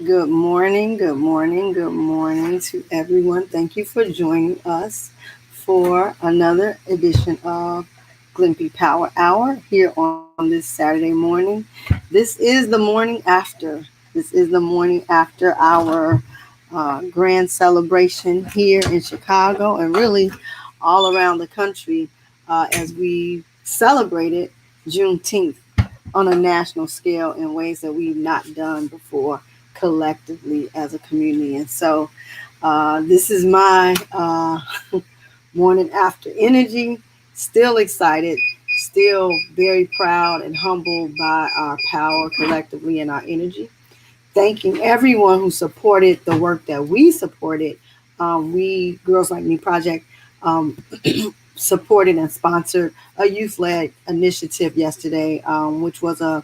Good morning, good morning, good morning to everyone. Thank you for joining us for another edition of Glimpy Power Hour here on this Saturday morning. This is the morning after. This is the morning after our grand celebration here in Chicago and really all around the country as we celebrated Juneteenth on a national scale in ways that we've not done before collectively as a community. And so this is my morning after energy. Still excited, still very proud and humbled by our power collectively and our energy. Thanking everyone who supported the work that we supported. We Girls Like Me Project um, supported and sponsored a youth-led initiative yesterday, which was a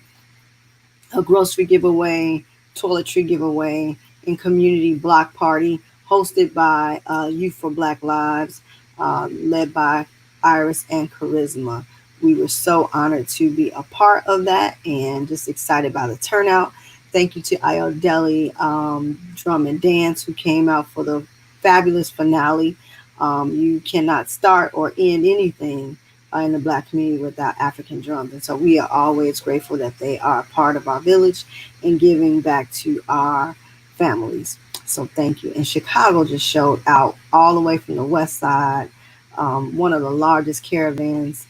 grocery giveaway, toiletry giveaway, and community block party hosted by Youth for Black Lives, led by Iris and Charisma. We were so honored to be a part of that and just excited by the turnout. Thank you to IO Deli Drum and Dance who came out for the fabulous finale. You cannot start or end anything in the Black community without African drums. And so we are always grateful that they are a part of our village and giving back to our families. So thank you. And Chicago just showed out all the way from the west side, one of the largest caravans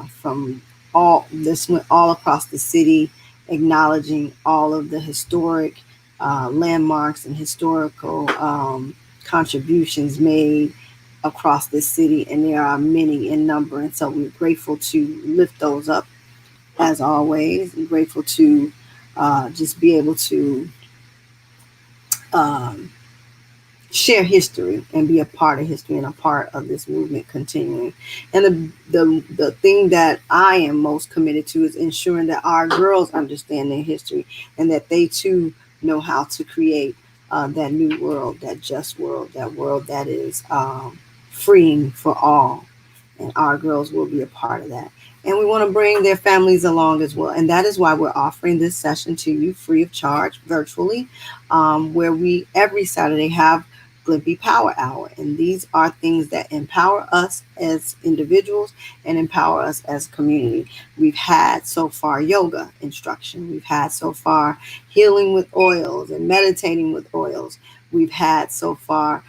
from all this went all across the city, acknowledging all of the historic landmarks and historical contributions made across this city, and there are many in number. And so we're grateful to lift those up as always. I'm grateful to just be able to um, share history and be a part of history and a part of this movement continuing. And the thing that I am most committed to is ensuring that our girls understand their history and that they too know how to create that new world, that just world, that world that is freeing for all. And our girls will be a part of that. And we want to bring their families along as well. And that is why we're offering this session to you free of charge virtually, where we every Saturday have Glimpy Power Hour. And these are things that empower us as individuals and empower us as a community. We've had so far yoga instruction. We've had so far healing with oils and meditating with oils. We've had so far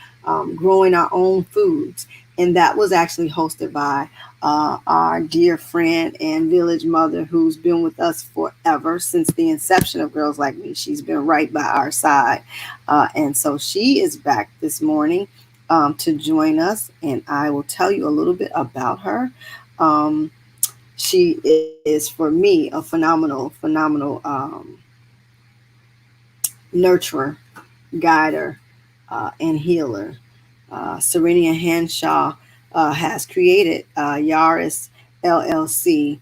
growing our own foods. And that was actually hosted by our dear friend and village mother who's been with us forever since the inception of Girls Like Me. She's been right by our side. And so she is back this morning to join us. And I will tell you a little bit about her. Um, she is, for me, a phenomenal nurturer, guider, and healer. Syrennia Henshaw has created Yaris LLC,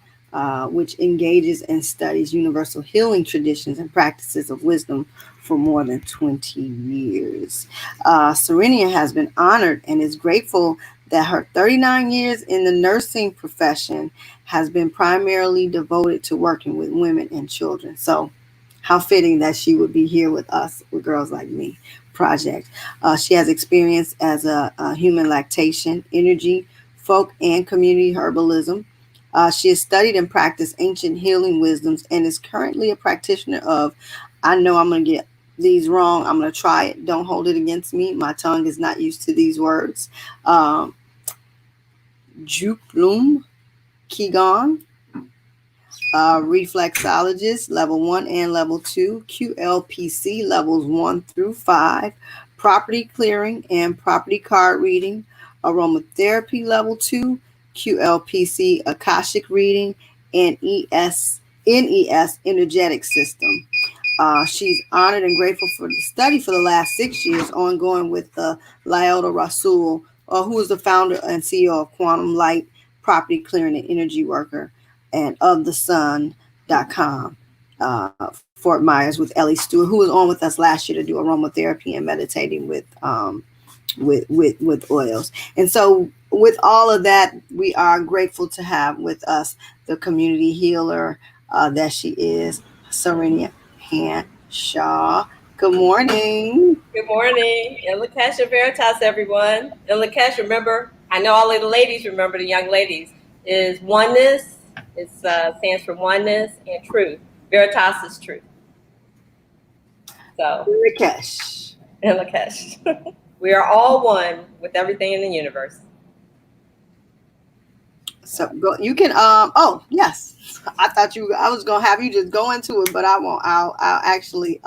which engages and studies universal healing traditions and practices of wisdom for more than 20 years. Syrennia has been honored and is grateful that her 39 years in the nursing profession has been primarily devoted to working with women and children. So, how fitting that she would be here with us, with Girls Like Me project. She has experience as a human lactation, energy, folk, and community herbalism. She has studied and practiced ancient healing wisdoms and is currently a practitioner of, I know I'm going to get these wrong. I'm going to try it. Don't hold it against me. My tongue is not used to these words. Um, Juplum Qigong, reflexologist level 1 and level 2, QLPC levels 1 through 5, property clearing and property card reading, aromatherapy level 2, QLPC Akashic reading, and NES energetic system. She's honored and grateful for the study for the last 6 years, ongoing with Lyota Rasul, who is the founder and CEO of Quantum Light Property Clearing and Energy Worker and of the Sun.com. Fort Myers with Ellie Stewart, who was on with us last year to do aromatherapy and meditating with oils. And so with all of that, we are grateful to have with us the community healer that she is, Syrennia Hanshaw. Good morning. Good morning. And Lakesh Veritas, everyone. And Lakesh, remember, I know all of the ladies remember the young ladies, is oneness. It stands for oneness and truth. Veritas is truth. So, Rakesh. and Lakesh. We are all one with everything in the universe. So go, you can oh yes. I was gonna have you just go into it, but I won't. I'll actually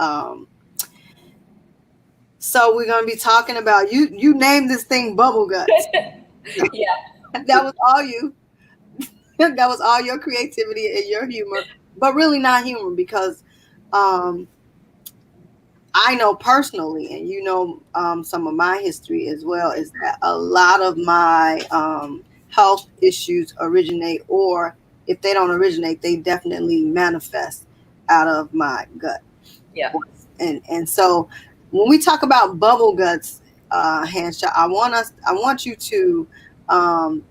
so we're gonna be talking about you named this thing bubble guts. Yeah. That was all you. That was all your creativity and your humor, but really not humor because um I know personally, and you know, some of my history as well, is that a lot of my health issues originate, or if they don't originate, they definitely manifest out of my gut. Yeah. And so when we talk about bubble guts, Hansha, I want you to um,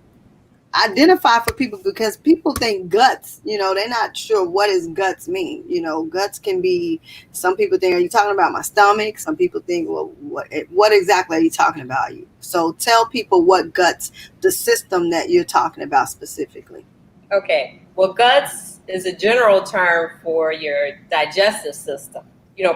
identify for people because people think guts, they're not sure what does guts mean. Guts can be, some people think, are you talking about my stomach? Some people think, well, what exactly are you talking about? You so tell people what guts, the system that you're talking about specifically. Okay. Well, guts is a general term for your digestive system.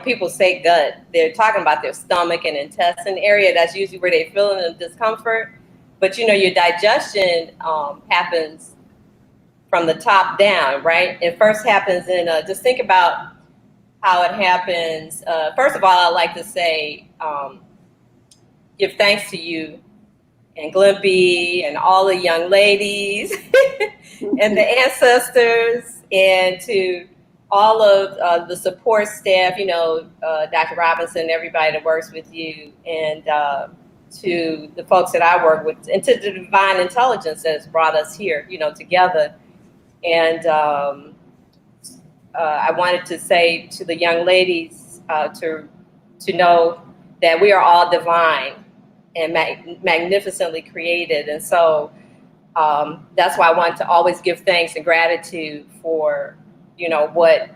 People say gut, they're talking about their stomach and intestine area. That's usually where they're feeling the discomfort. But your digestion happens from the top down, right? It first happens in, just think about how it happens. First of all, I like to say, give thanks to you and Glimpy and all the young ladies and the ancestors and to all of the support staff, Dr. Robinson, everybody that works with you, and to the folks that I work with, and to the divine intelligence that has brought us here, together. And I wanted to say to the young ladies to know that we are all divine and magnificently created. And so that's why I want to always give thanks and gratitude for, what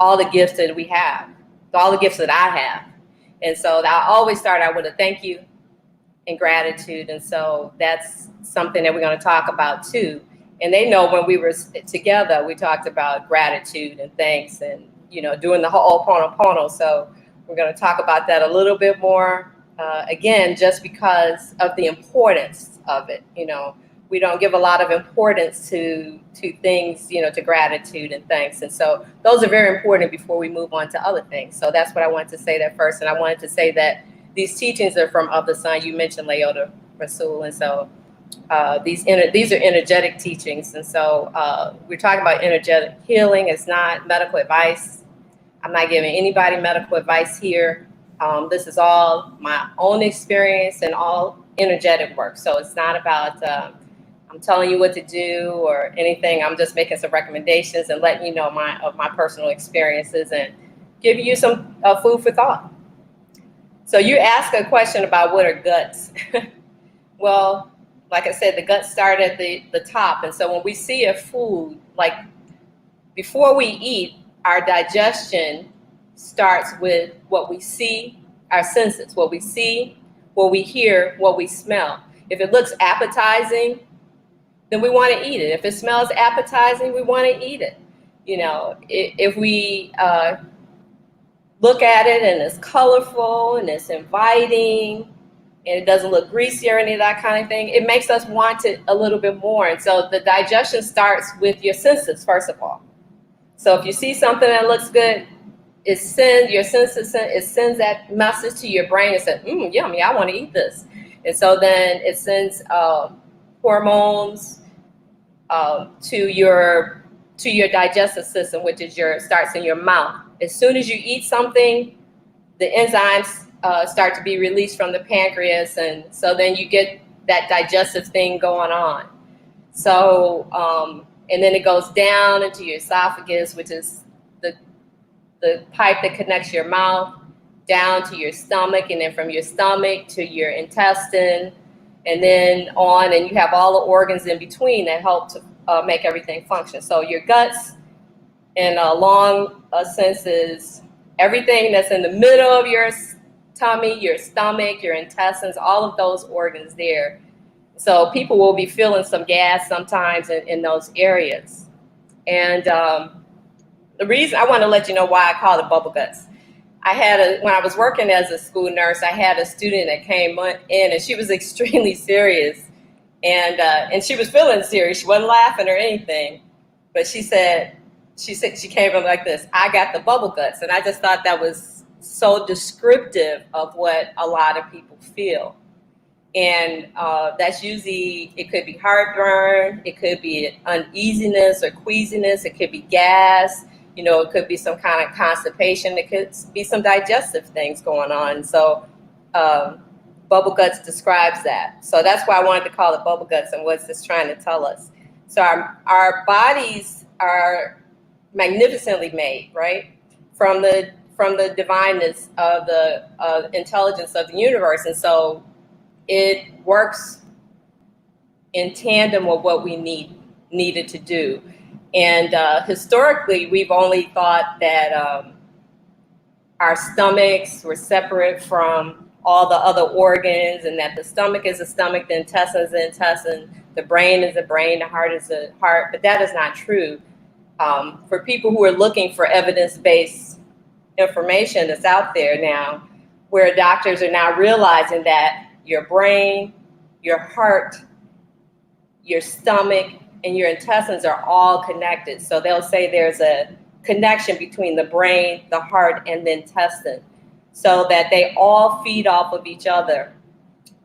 all the gifts that we have, all the gifts that I have. And so I always start out with a thank you and gratitude. And so that's something that we're going to talk about too. And they know when we were together, we talked about gratitude and thanks and, doing the whole Ho'oponopono. So we're going to talk about that a little bit more. Again, just because of the importance of it, we don't give a lot of importance to things, to gratitude and thanks. And so those are very important before we move on to other things. So that's what I wanted to say that first. And I wanted to say that these teachings are from Of the Sun. You mentioned Leota Rasul. And so these are energetic teachings. And so we're talking about energetic healing. It's not medical advice. I'm not giving anybody medical advice here. This is all my own experience and all energetic work. So it's not about I'm telling you what to do or anything. I'm just making some recommendations and letting you know my personal experiences and giving you some food for thought. So you ask a question about what are guts. Well, like I said, the guts start at the top. And so when we see a food, like before we eat, our digestion starts with what we see, our senses, what we see, what we hear, what we smell. If it looks appetizing, then we want to eat it. If it smells appetizing, we want to eat it. If we look at it and it's colorful and it's inviting and it doesn't look greasy or any of that kind of thing, it makes us want it a little bit more. And so the digestion starts with your senses, first of all. So if you see something that looks good, it sends that message to your brain and says, yummy, I want to eat this. And so then it sends hormones to your digestive system, which is starts in your mouth. As soon as you eat something, the enzymes start to be released from the pancreas, and so then you get that digestive thing going on. So and then it goes down into your esophagus, which is the pipe that connects your mouth down to your stomach, and then from your stomach to your intestine, and then on, and you have all the organs in between that help to make everything function. So your guts, in a long sense, is everything that's in the middle of your tummy, your stomach, your intestines, all of those organs there. So people will be feeling some gas sometimes in those areas. And the reason I want to let you know why I call it bubble guts. When I was working as a school nurse, I had a student that came in and she was extremely serious. And she was feeling serious. She wasn't laughing or anything. But she came in like this, I got the bubble guts. And I just thought that was so descriptive of what a lot of people feel. And that's usually, it could be heartburn, it could be uneasiness or queasiness, it could be gas, it could be some kind of constipation, it could be some digestive things going on. So bubble guts describes that. So that's why I wanted to call it bubble guts and what's this trying to tell us. So our bodies are magnificently made, right? From the divineness of the intelligence of the universe. And so it works in tandem with what we needed to do. And historically, we've only thought that our stomachs were separate from all the other organs, and that the stomach is the stomach, the intestine is the intestine, the brain is the brain, the heart is the heart. But that is not true. For people who are looking for evidence-based information that's out there now, where doctors are now realizing that your brain, your heart, your stomach, and your intestines are all connected. So they'll say there's a connection between the brain, the heart, and the intestine, so that they all feed off of each other.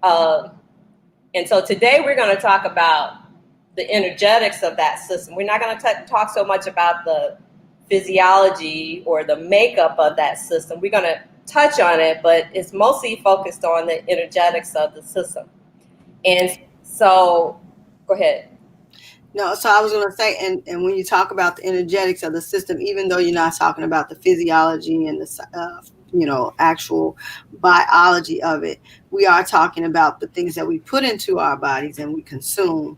And so today we're going to talk about the energetics of that system. We're not going to talk so much about the physiology or the makeup of that system. We're going to touch on it, but it's mostly focused on the energetics of the system. And so, go ahead. No, so I was going to say, and when you talk about the energetics of the system, even though you're not talking about the physiology and the actual biology of it, we are talking about the things that we put into our bodies and we consume.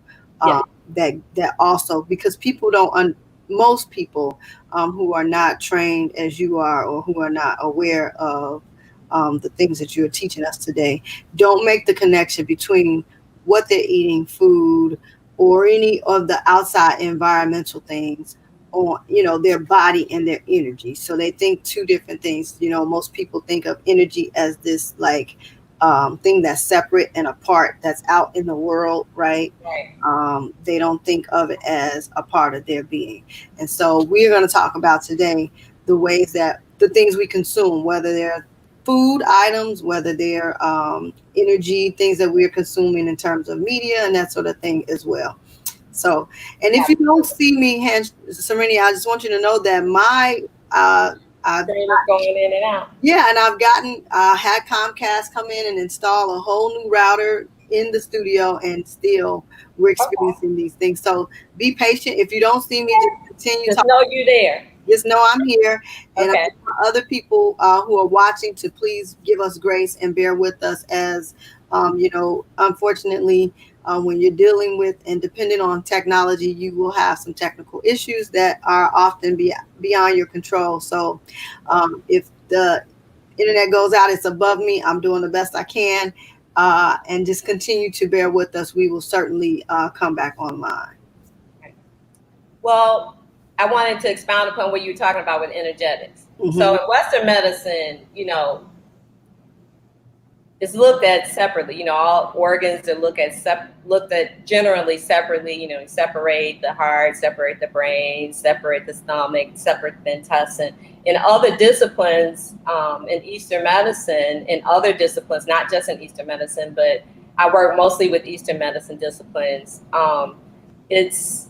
That also, because people don't most people who are not trained as you are, or who are not aware of the things that you're teaching us today, don't make the connection between what they're eating, food, or any of the outside environmental things on, their body and their energy. So they think two different things. Most people think of energy as this thing that's separate and apart, that's out in the world, right? They don't think of it as a part of their being. And so we're going to talk about today the ways that the things we consume, whether they're food items, whether they're energy, things that we're consuming in terms of media and that sort of thing as well. So, and if you don't see me, Syrennia, I just want you to know that my going in and out. Yeah, and I've had Comcast come in and install a whole new router in the studio, and still we're experiencing these things. So be patient. If you don't see me, just continue. Just know you're there. Just know I'm here. And I want other people who are watching to please give us grace and bear with us as, unfortunately, when you're dealing with and depending on technology, you will have some technical issues that are often beyond your control. So if the internet goes out, it's above me. I'm doing the best I can. And just continue to bear with us. We will certainly come back online. Well, I wanted to expound upon what you were talking about with energetics. Mm-hmm. So in Western medicine, it's looked at separately. All organs are looked at generally separately. Separate the heart, separate the brain, separate the stomach, separate the intestine. In other disciplines, in Eastern medicine, in other disciplines, not just in Eastern medicine, but I work mostly with Eastern medicine disciplines. It's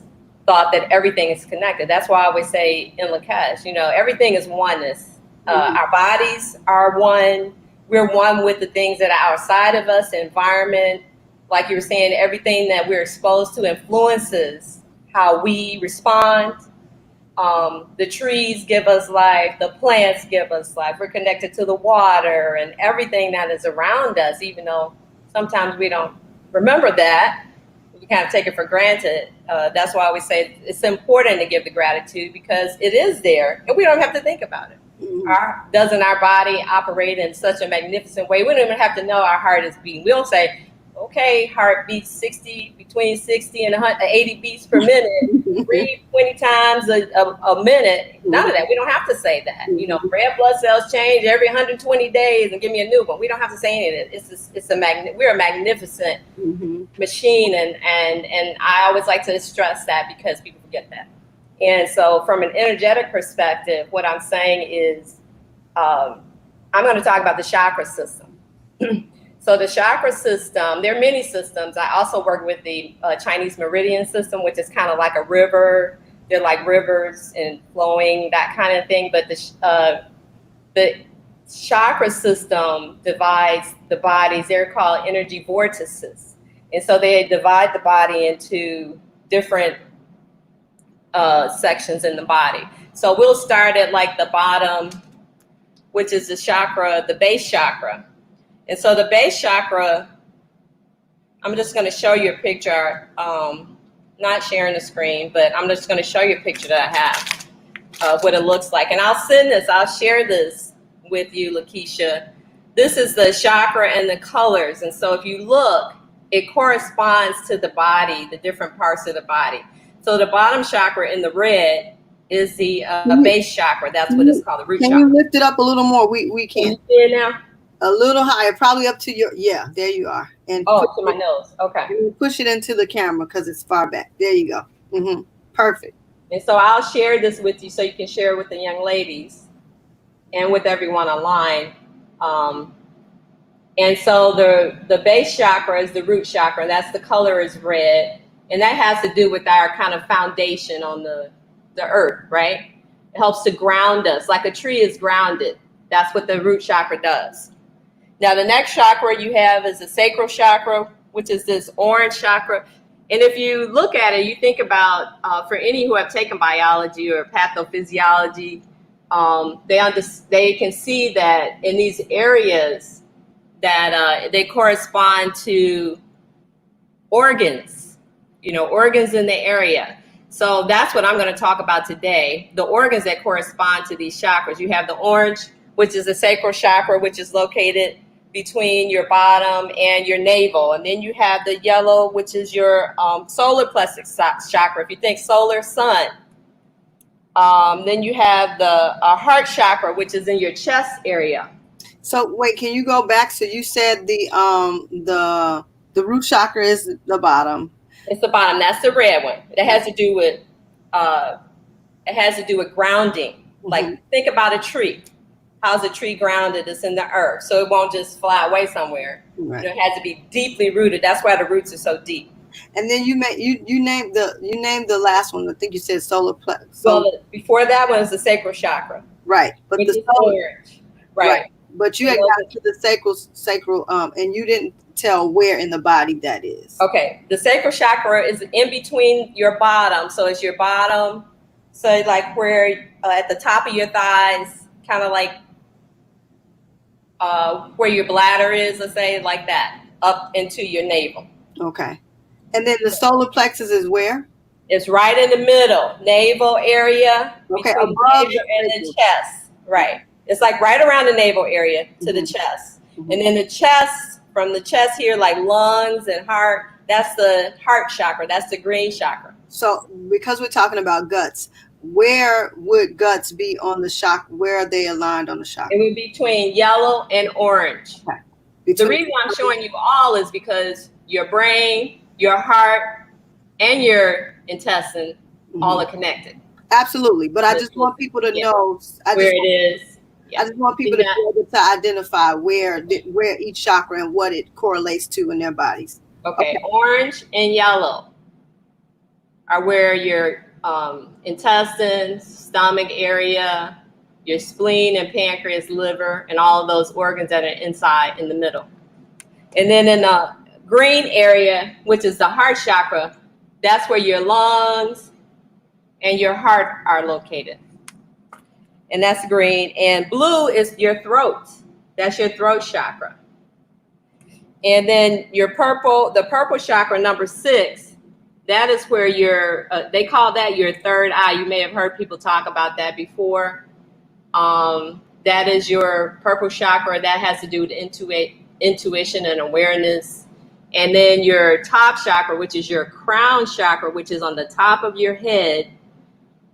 thought that everything is connected. That's why I always say in Lakesh, everything is oneness. Our bodies are one. We're one with the things that are outside of us, the environment. Like you were saying, everything that we're exposed to influences how we respond. The trees give us life. The plants give us life. We're connected to the water and everything that is around us, even though sometimes we don't remember that. We kind of take it for granted. That's why I always say it's important to give the gratitude, because it is there and we don't have to think about it. Doesn't our body operate in such a magnificent way? We don't even have to know our heart is beating. We don't say, okay, heart beats between 60 and 180 beats per minute, breathe 20 times a minute. None of that. We don't have to say that. You know, red blood cells change every 120 days and give me a new one. We don't have to say any of it. We're a magnificent machine, and I always like to stress that because people forget that. And so from an energetic perspective, what I'm saying is I'm going to talk about the chakra system. So the chakra system, there are many systems. I also work with the Chinese meridian system, which is kind of like a river. They're like rivers and flowing, that kind of thing. But the chakra system divides the bodies. They're called energy vortices. And so they divide the body into different sections in the body. So we'll start at like the bottom, which is the chakra, the base chakra. And so the base chakra, I'm just going to show you a picture, not sharing the screen, but I'm just going to show you a picture that I have of what it looks like. And I'll share this with you, Lakeisha. This is the chakra and the colors. And so if you look, it corresponds to the body, the different parts of the body. So the bottom chakra in the red is the base chakra. That's what it's called, the root chakra. Can you lift it up a little more? We can. Can you see it now? A little higher, probably up to your, yeah, there you are. And to my nose. Okay. Push it into the camera because it's far back. There you go. Perfect. And so I'll share this with you so you can share it with the young ladies and with everyone online. And so the base chakra is the root chakra. That's the color is red. And that has to do with our kind of foundation on the earth, right? It helps to ground us like a tree is grounded. That's what the root chakra does. Now, the next chakra you have is the sacral chakra, which is this orange chakra. And if you look at it, you think about, for any who have taken biology or pathophysiology, they can see that in these areas that they correspond to organs, organs in the area. So that's what I'm going to talk about today, the organs that correspond to these chakras. You have the orange, which is the sacral chakra, which is located between your bottom and your navel. And then you have the yellow, which is your solar plexus chakra. If you think solar, sun. Then you have the heart chakra, which is in your chest area. So wait, can you go back? So you said the root chakra is the bottom. It's the bottom. That's the red one. It has to do with grounding. Like think about a tree. How's a tree grounded? It's in the earth, so it won't just fly away somewhere. Right. It has to be deeply rooted. That's why the roots are so deep. And then you named the last one. I think you said solar plexus. Well, before that one is the sacral chakra. Right, but the orange. Right. But you had got to the sacral, and you didn't tell where in the body that is. Okay, the sacral chakra is in between your bottom. So it's your bottom. So like where at the top of your thighs, kind of like where your bladder is, let's say, like that, up into your navel. Okay. And then the solar plexus is where? It's right in the middle, navel area. Okay, above and the chest. Right. It's like right around the navel area to the chest. And then the chest, from the chest here, like lungs and heart, that's the heart chakra. That's the green chakra. So because we're talking about guts, where would guts be on the chakra? Where are they aligned on the chakra? It would be between yellow and orange. Okay. The reason I'm showing you all is because your brain, your heart, and your intestine all are connected. Absolutely. But I just want people to know where it is. Yeah. I just want people to be able to identify where each chakra and what it correlates to in their bodies. Okay. Orange and yellow are where your intestines, stomach area, your spleen and pancreas, liver, and all of those organs that are inside in the middle. And then in the green area, which is the heart chakra, that's where your lungs and your heart are located. And that's green. And blue is your throat. That's your throat chakra. And then the purple chakra, number 6, that is where they call that your third eye. You may have heard people talk about that before. That is your purple chakra. That has to do with intuition and awareness. And then your top chakra, which is your crown chakra, which is on the top of your head,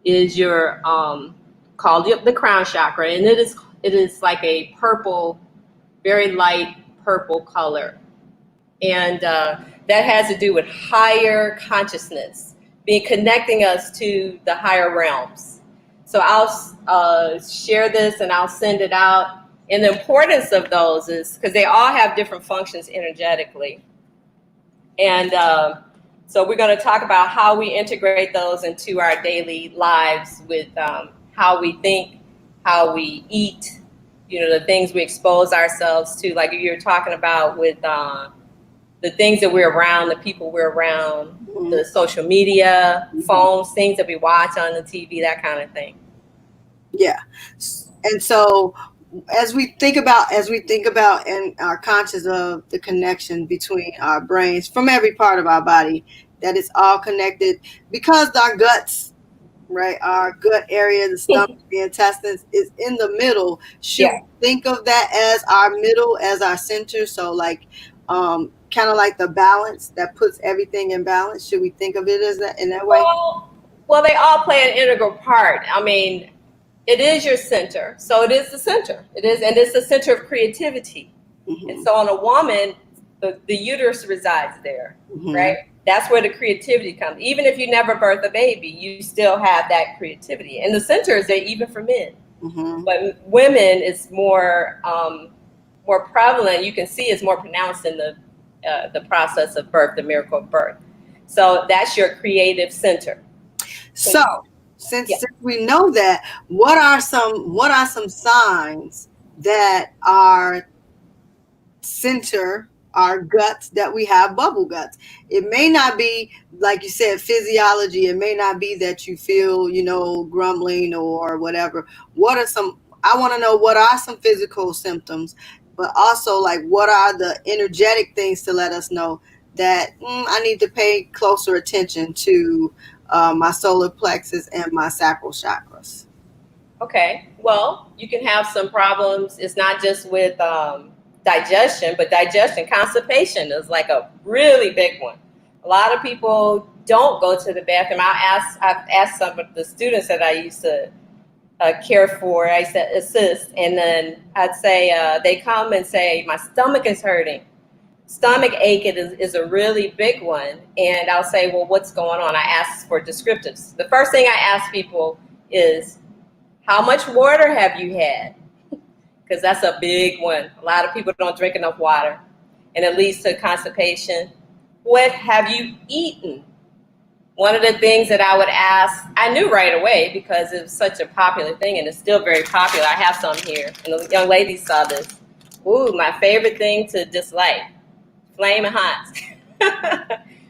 is your called the crown chakra, and it is like a purple, very light purple color, and that has to do with higher consciousness, being connecting us to the higher realms. So I'll share this and I'll send it out. And the importance of those is because they all have different functions energetically. And so we're going to talk about how we integrate those into our daily lives with how we think, how we eat, the things we expose ourselves to, like you're talking about with the things that we're around, the people we're around, the social media, phones, things that we watch on the TV, that kind of thing. Yeah. And so as we think about and are conscious of the connection between our brains from every part of our body, that it's all connected, because our guts, right, our gut area, the stomach, the intestines is in the middle. Should we think of that as our middle, as our center? So like kind of like the balance that puts everything in balance. Should we think of it as that, in that way? Well, they all play an integral part. I mean, it is your center. So it is the center. It is, and it's the center of creativity. And so on a woman, the uterus resides there, right? That's where the creativity comes. Even if you never birth a baby, you still have that creativity. And the center is there even for men. But women is more prevalent. You can see it's more pronounced in the process of birth, the miracle of birth. So that's your creative center. So since we know that, what are some signs that our center, our guts, that we have bubble guts? It may not be, like you said, physiology. It may not be that you feel, grumbling or whatever. I want to know, what are some physical symptoms, but also like what are the energetic things to let us know that I need to pay closer attention to my solar plexus and my sacral chakras. Okay, well, you can have some problems. It's not just with digestion, but constipation is like a really big one. A lot of people don't go to the bathroom. I've asked some of the students that I used to care for, I used to assist, and then I'd say they come and say, my stomach is hurting. Stomach ache is a really big one. And I'll say, well, what's going on? I ask for descriptives. The first thing I ask people is, how much water have you had? Because that's a big one. A lot of people don't drink enough water, and it leads to constipation. What have you eaten? One of the things that I would ask, I knew right away because it was such a popular thing, and it's still very popular. I have some here, and the young ladies saw this. Ooh, my favorite thing to dislike, flaming hot.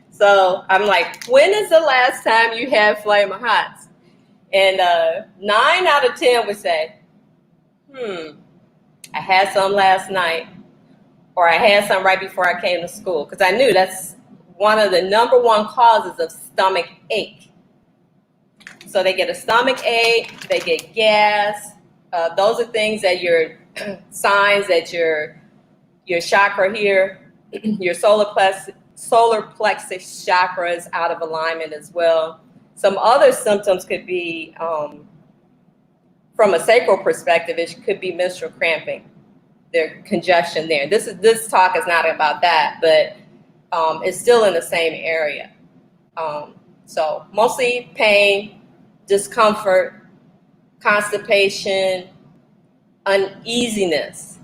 So I'm like, when is the last time you had flaming hots? And 9 out of 10 would say, I had some last night, or I had some right before I came to school, because I knew that's one of the number one causes of stomach ache. So they get a stomach ache, they get gas. Those are things that your signs that your chakra here, your solar plexus chakra is out of alignment as well. Some other symptoms could be, from a sacral perspective, it could be menstrual cramping. There's congestion there. This talk is not about that, but it's still in the same area. So mostly pain, discomfort, constipation, uneasiness.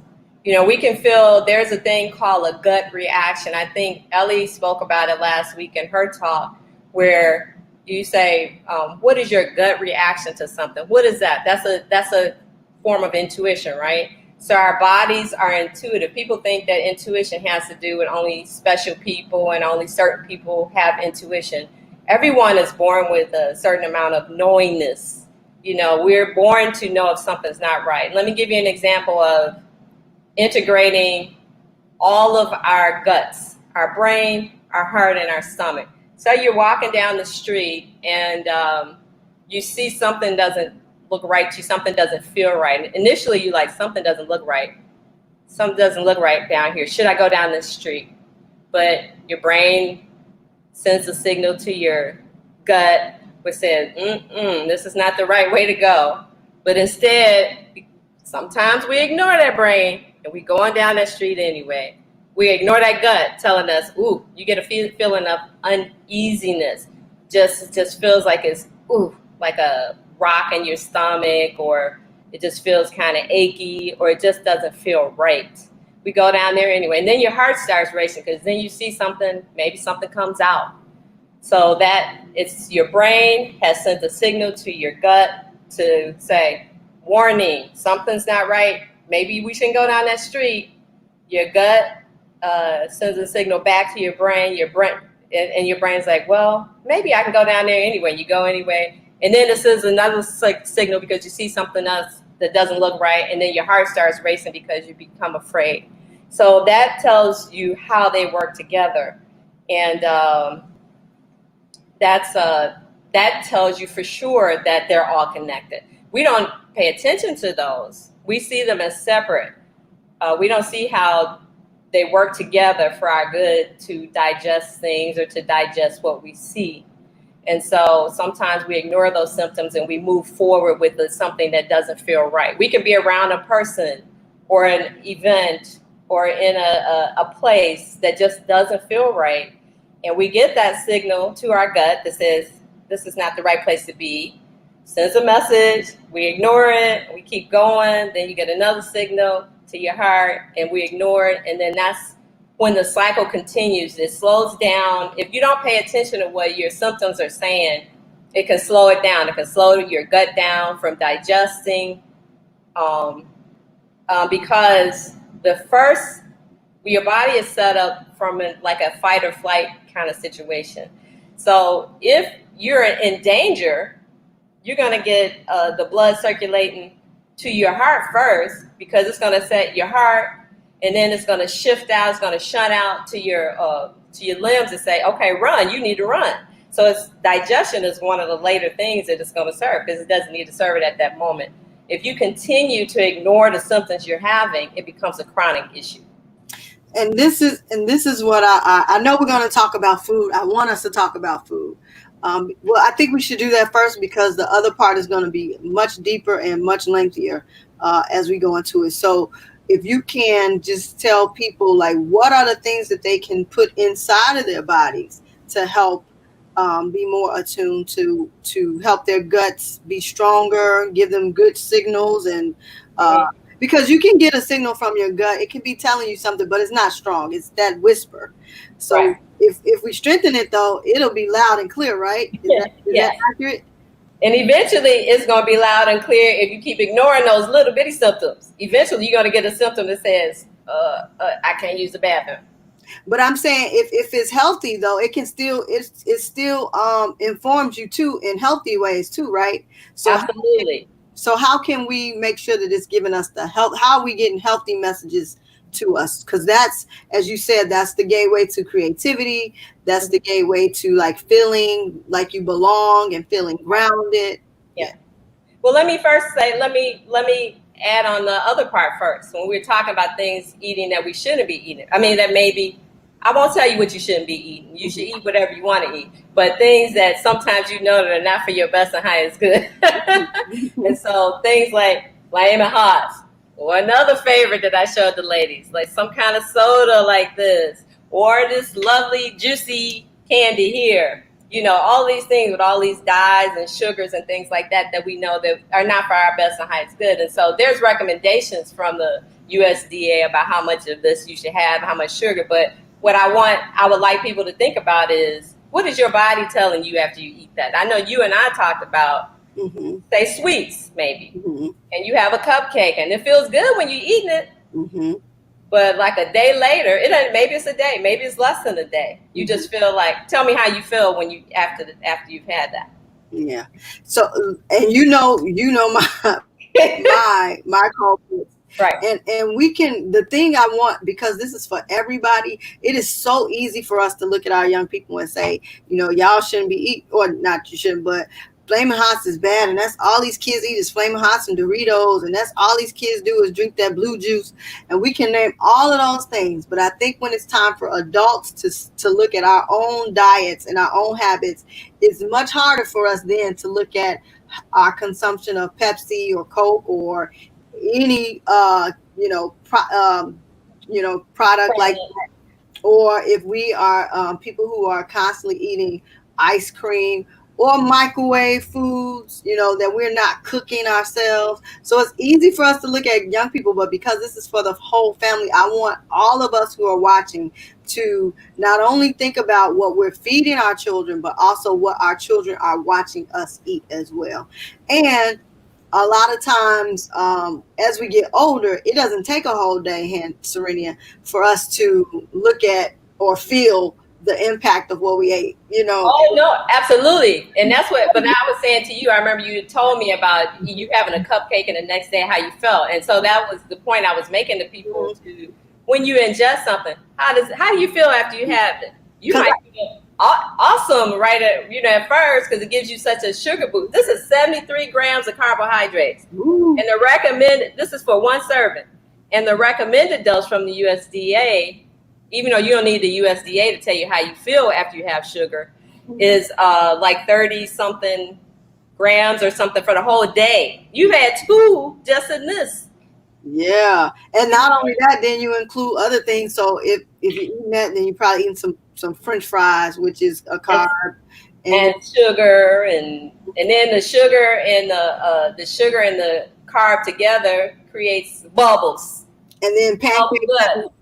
We can feel, there's a thing called a gut reaction. I think Ellie spoke about it last week in her talk, where you say, what is your gut reaction to something? What is that? That's a form of intuition, right? So our bodies are intuitive. People think that intuition has to do with only special people and only certain people have intuition. Everyone is born with a certain amount of knowingness. We're born to know if something's not right. Let me give you an example of integrating all of our guts, our brain, our heart, and our stomach. So you're walking down the street and you see something doesn't look right to you. Something doesn't feel right. Initially, you like, something doesn't look right. Something doesn't look right down here. Should I go down this street? But your brain sends a signal to your gut which says, this is not the right way to go. But instead, sometimes we ignore that brain and we go on down that street anyway. We ignore that gut telling us, ooh, you get a feeling of uneasiness. Just feels like it's, like a rock in your stomach, or it just feels kind of achy, or it just doesn't feel right. We go down there anyway. And then your heart starts racing because then you see something, maybe something comes out. So that it's your brain has sent a signal to your gut to say, warning, something's not right. Maybe we shouldn't go down that street. Your gut sends a signal back to your brain. And your brain's like, well, maybe I can go down there anyway. You go anyway. And then it sends another signal because you see something else that doesn't look right. And then your heart starts racing because you become afraid. So that tells you how they work together. And that tells you for sure that they're all connected. We don't pay attention to those. We see them as separate. We don't see how they work together for our good to digest things or to digest what we see. And so sometimes we ignore those symptoms and we move forward with something that doesn't feel right. We can be around a person or an event or in a place that just doesn't feel right. And we get that signal to our gut that says, this is not the right place to be. Sends a message, we ignore it, we keep going. Then you get another signal to your heart and we ignore it. And then that's when the cycle continues. It slows down. If you don't pay attention to what your symptoms are saying, it can slow it down. It can slow your gut down from digesting because your body is set up from like a fight or flight kind of situation. So if you're in danger, you're going to get the blood circulating to your heart first because it's going to set your heart, and then it's going to shift out. It's going to shunt out to your limbs and say, okay, run. You need to run. So digestion is one of the later things that it's going to serve because it doesn't need to serve it at that moment. If you continue to ignore the symptoms you're having, it becomes a chronic issue. And this is what I know we're going to talk about food. I want us to talk about food. Well, I think we should do that first because the other part is going to be much deeper and much lengthier as we go into it. So if you can just tell people, like, what are the things that they can put inside of their bodies to help be more attuned to help their guts be stronger, give them good signals, and because you can get a signal from your gut, it can be telling you something, but it's not strong. It's that whisper. So right. If we strengthen it, though, it'll be loud and clear, right? Is that accurate? And eventually it's going to be loud and clear if you keep ignoring those little bitty symptoms. Eventually you're going to get a symptom that says, I can't use the bathroom. But I'm saying if it's healthy, though, it still informs you too in healthy ways too, right? So absolutely. How can we make sure that it's giving us the health? How are we getting healthy messages to us? Because that's, as you said, that's the gateway to creativity. That's the gateway to like feeling like you belong and feeling grounded. Yeah. Well, let me first say, let me add on the other part first. When we're talking about things eating that we shouldn't be eating, I mean, that maybe, I won't tell you what you shouldn't be eating. You should eat whatever you want to eat. But things that sometimes you know that are not for your best and highest good. And so things like Flamin' Hots, or another favorite that I showed the ladies, like some kind of soda like this, or this lovely juicy candy here. You know, all these things with all these dyes and sugars and things like that we know that are not for our best and highest good. And so there's recommendations from the USDA about how much of this you should have, how much sugar. But what I would like people to think about is, what is your body telling you after you eat that? I know you and I talked about, say, sweets maybe, and you have a cupcake and it feels good when you're eating it. But like a day later, maybe it's a day, maybe it's less than a day. You just feel like, tell me how you feel when you after you've had that. Yeah. So, and you know my culprits. Right. And we can, the thing I want, because this is for everybody, it is so easy for us to look at our young people and say, you know, y'all shouldn't be eating, or not you shouldn't, but Flaming Hots is bad, and that's all these kids eat is Flaming Hots and Doritos, and that's all these kids do is drink that blue juice. And we can name all of those things, but I think when it's time for adults to look at our own diets and our own habits, it's much harder for us then to look at our consumption of Pepsi or Coke or any product like, or if we are people who are constantly eating ice cream or microwave foods, that we're not cooking ourselves. So it's easy for us to look at young people, but because this is for the whole family, I want all of us who are watching to not only think about what we're feeding our children, but also what our children are watching us eat as well. And a lot of times, as we get older, it doesn't take a whole day, Serenia, for us to look at or feel the impact of what we ate. Oh no, absolutely. And that's what. But I was saying to you, I remember you told me about you having a cupcake and the next day how you felt, and so that was the point I was making to people. To when you ingest something, how do you feel after you have it? You might feel awesome at first because it gives you such a sugar boost. This is 73 grams of carbohydrates. Ooh. And the recommended, this is for one serving, and the recommended dose from the USDA, even though you don't need the USDA to tell you how you feel after you have sugar, is like 30 something grams or something for the whole day. You've had 2 just in this. Yeah, and not only that, then you include other things. So if you're eating that, then you're probably eating some French fries, which is a carb, and sugar, and then the sugar and the carb together creates bubbles. And then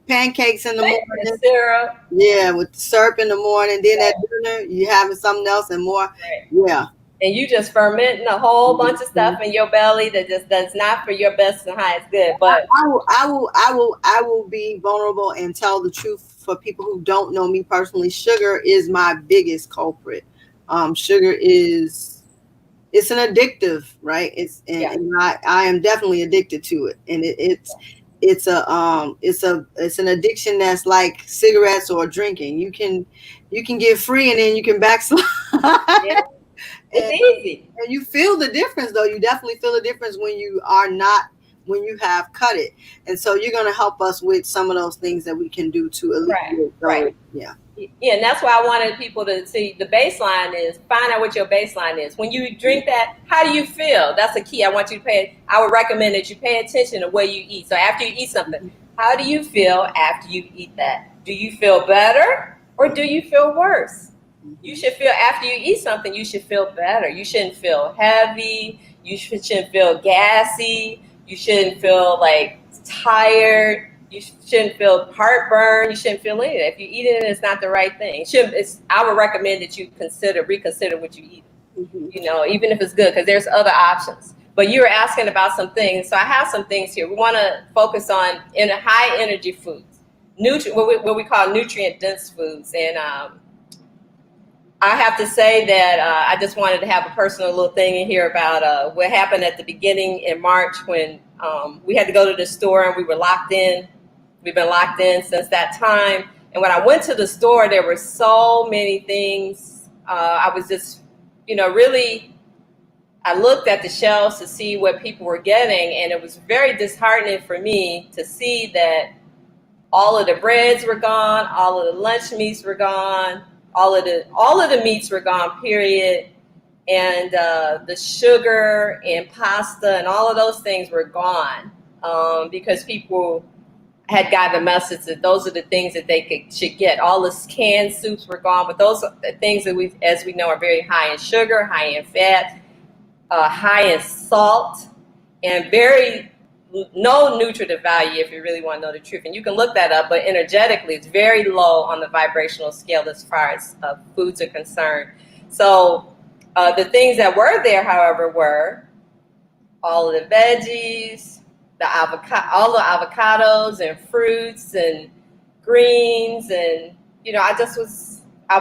pancakes in the morning. Syrup. Yeah, with syrup in the morning. Then at dinner, you having something else and more. Right. Yeah. And you just fermenting a whole bunch of stuff in your belly that's not for your best and highest good. But I will be vulnerable and tell the truth for people who don't know me personally. Sugar is my biggest culprit. Sugar it's an addictive, right? And I am definitely addicted to it, and it's an addiction that's like cigarettes or drinking. You can get free and then you can backslide. Yeah. It's easy. And you feel the difference, though. You definitely feel the difference when you have cut it. And so you're going to help us with some of those things that we can do to alleviate. Right. Yeah. Yeah, and that's why I wanted people to see the baseline is, find out what your baseline is. When you drink that, how do you feel? That's the key. I would recommend that you pay attention to what you eat. So after you eat something, how do you feel after you eat that? Do you feel better or do you feel worse? You should feel, after you eat something, you should feel better. You shouldn't feel heavy. You shouldn't feel gassy. You shouldn't feel like tired. You shouldn't feel heartburn. You shouldn't feel anything. If you eat it and it's not the right thing, I would recommend that you reconsider what you eat. Even if it's good, because there's other options. But you were asking about some things, so I have some things here. We want to focus on high energy foods, what we call nutrient dense foods, and I have to say that I just wanted to have a personal little thing in here about what happened at the beginning in March when we had to go to the store and we were locked in. We've been locked in since that time. And when I went to the store, there were so many things. I was just, really, I looked at the shelves to see what people were getting, and it was very disheartening for me to see that all of the breads were gone, all of the lunch meats were gone, all of the meats were gone, period. And the sugar and pasta and all of those things were gone because people had gotten the message that those are the things that they should get. All the canned soups were gone, but those are the things that as we know, are very high in sugar, high in fat, high in salt, and no nutritive value if you really want to know the truth. And you can look that up, but energetically, it's very low on the vibrational scale as far as foods are concerned. So the things that were there, however, were all of the veggies, all the avocados and fruits and greens, and I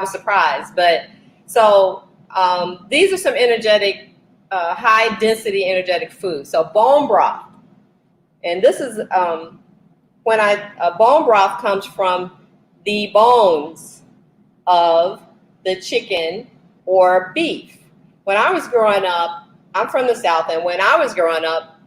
was surprised. But so these are some energetic, high density energetic foods. So bone broth, and this is when bone broth comes from the bones of the chicken or beef. when I was growing up, I'm from the South, and when I was growing up,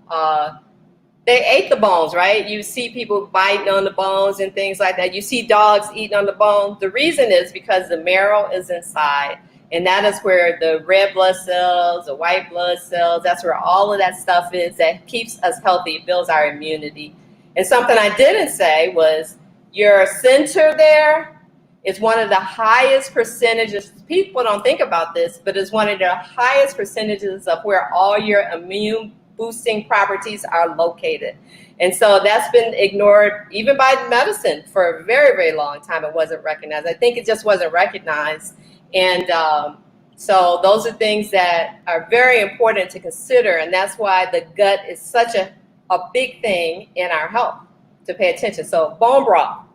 they ate the bones, right? You see people biting on the bones and things like that. You see dogs eating on the bones. The reason is because the marrow is inside, and that is where the red blood cells, the white blood cells, that's where all of that stuff is that keeps us healthy, builds our immunity. And something I didn't say was your center there is one of the highest percentages. People don't think about this, but it's one of the highest percentages of where all your immune boosting properties are located. And so that's been ignored even by medicine for a very, very long time. It wasn't recognized. I think it just wasn't recognized. And so those are things that are very important to consider. And that's why the gut is such a big thing in our health to pay attention. So bone broth,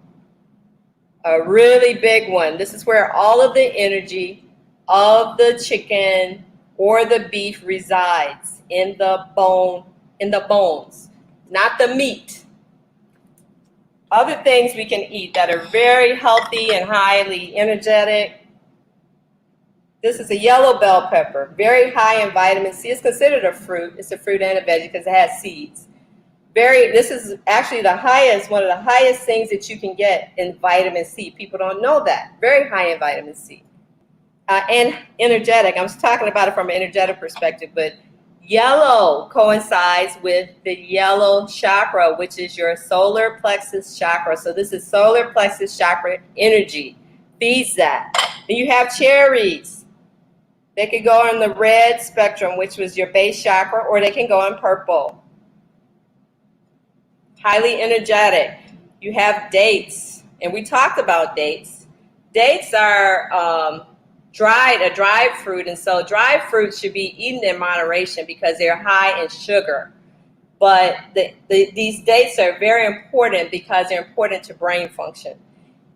a really big one. This is where all of the energy of the chicken or the beef resides, in the bone, in the bones, not the meat. Other things we can eat that are very healthy and highly energetic. This is a yellow bell pepper, very high in vitamin C. It's considered a fruit. It's a fruit and a veggie because it has seeds. This is actually the highest, one of the highest things that you can get in vitamin C. People don't know that. Very high in vitamin C. And energetic. I'm talking about it from an energetic perspective, but yellow coincides with the yellow chakra, which is your solar plexus chakra. So this is solar plexus chakra energy. Feeds that. Then you have cherries. They could go on the red spectrum, which was your base chakra, or they can go on purple. Highly energetic. You have dates, and we talked about dates. Dates are a dried fruit, and so dried fruits should be eaten in moderation because they're high in sugar. But these dates are very important because they're important to brain function.